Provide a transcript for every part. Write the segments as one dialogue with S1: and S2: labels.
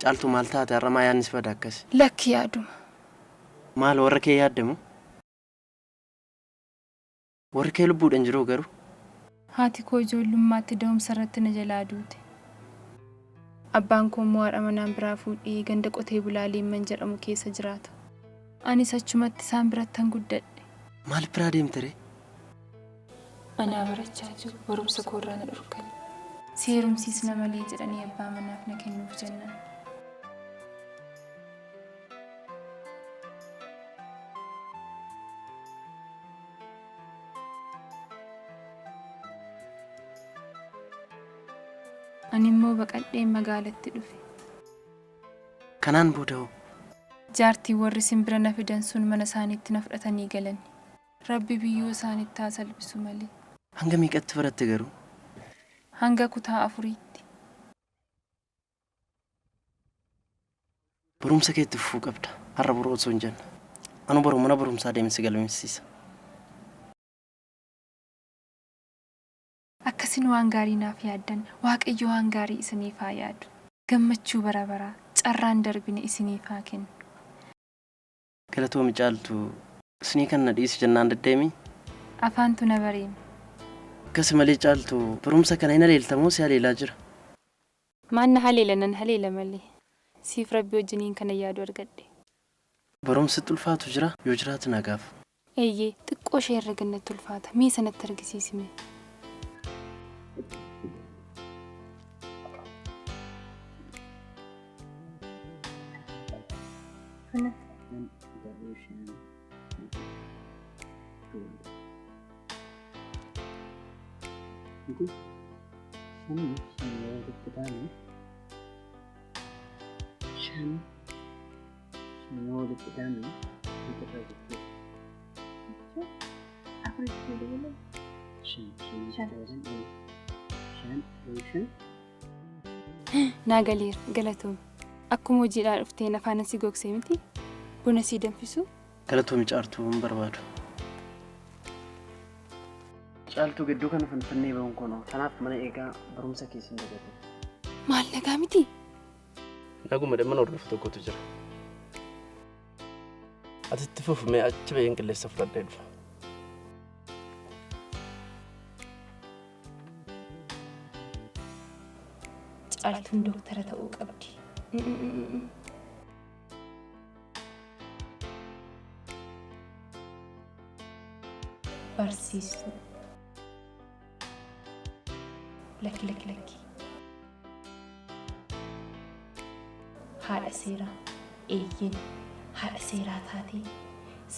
S1: Caaltu maal taate har'a maa yaadnis fada akkas.
S2: Lakki yaaduma.
S1: Maal warra kee yaaddamu? Warra kee lubbuudhaan jiru garuu.
S2: Haati koo ijoollummaatti da'umsa irratti na jalaa duute. Abbaan koo immoo haadha manaan biraa fuudhee ganda qotee bulaa Leemman jedhamu keessa jiraata. Anis achumatti isaan birattan guddadhe.
S1: Maal biraa deemte ree?
S2: Anaa barachaa jiru barumsa koorraa na dhorkan. Seerumsiisna malee jedhanii abbaa manaaf na kennuuf jennan. Ani immoo baqadhee magaalatti dhufe.
S1: Kanaan booda'u.
S2: Jaartii warri simbira na fidan sun mana isaaniitti na fudhatanii galan. Rabbi biyyoo isaaniitti haa salphisu malee.
S1: Hanga meeqatti baratte garuu?
S2: Hanga kutaa 4tti.
S1: Barumsa keetti fufuu qabda. Har'a boroo osoo hin jenna. Anu baruu mana barumsaa deemsi galmeessiisa.
S2: Akkasin waan gaarii naaf yaaddan Waaqayyo waan gaarii isiniif haa yaadu. Gammachuu bara baraa carraan darbine isiniif haa kennu.
S1: Galatoomi Caaltu isinii kan na dhiisi jennaan deddeemi?
S2: Afaantu na bareema.
S1: Akkas malee Caaltu barumsa kana hin haleeltamoo si haleelaa jira?
S2: Maan na haleela nan haleela malee. Siif Rabbi wajjiniin kana yaadu argadhe.
S1: Barumsi ulfaatu jira yoo jiraatu nagaaf.
S2: Eeyyee xiqqoo ishee irra gannatti ulfaata. Mee sanatti argisiisime. Naagalir galatoom akkuma hojiidhaan dhuftee afaan si gogsee miti buna si danfisu
S1: galatoom Caaltuu hin barbaadu. Caaltuu gidduu kana fanfannee ba'uun kono kanaaf mana eegaa barumsa keessa hin dagatu.
S2: Maal nagaa miti?
S1: Naguma mana hordofu tokkotu jira. Atitti fufumee achi ba'een qilleessa fudhadhee dhufa.
S2: Caaltuun dooktara ta'uu qabdi. Barsiistuu. Lakki. Haadha seeraa eeyyeen haadha seeraa taatee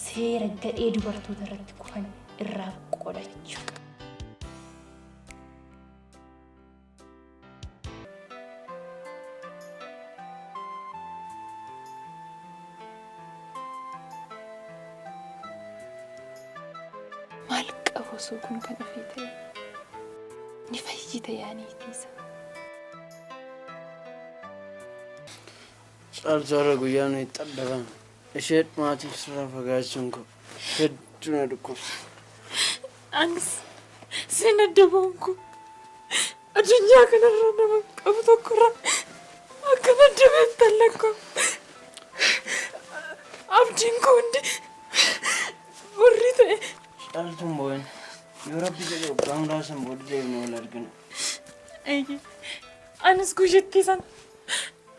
S2: seera gadhee dubartoota irratti kufan irraa qolachuu. Maal qabu osoo kun kan ofii ta'e ni fayyita yaaniitiisa.
S1: Caaltuu guyyaa nuyi xaddaban ishee maatiif sirraa fagaachuun koo hedduu na dhukkubsa.
S2: Anis seen addabamu kun addunyaa kanarra nama qabu tokkorraa akka addabeen tallakko abdiin koo hundi warri ta'e.
S1: Caaltuun boo'in yoo Rabbi jedhe waggaa muraasan booda deemnee wal argina.
S2: Eeyyee anis guyyaatti san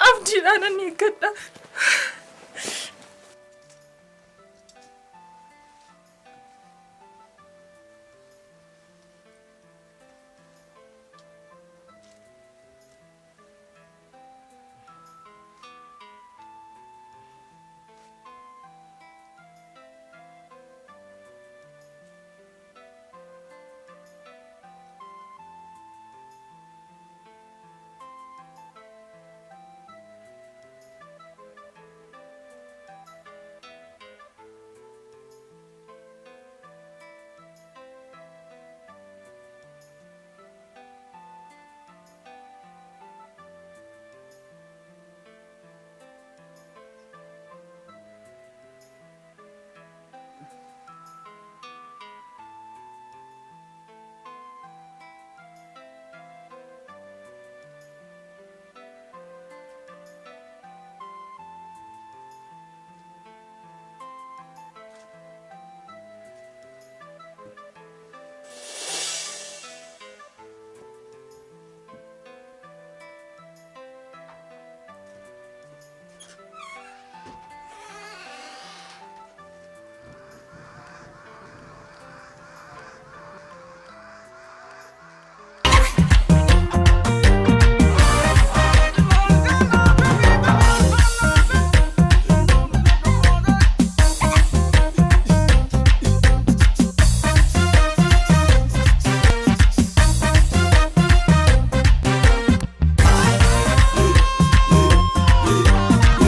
S2: abdiidhaan ani eeggadha.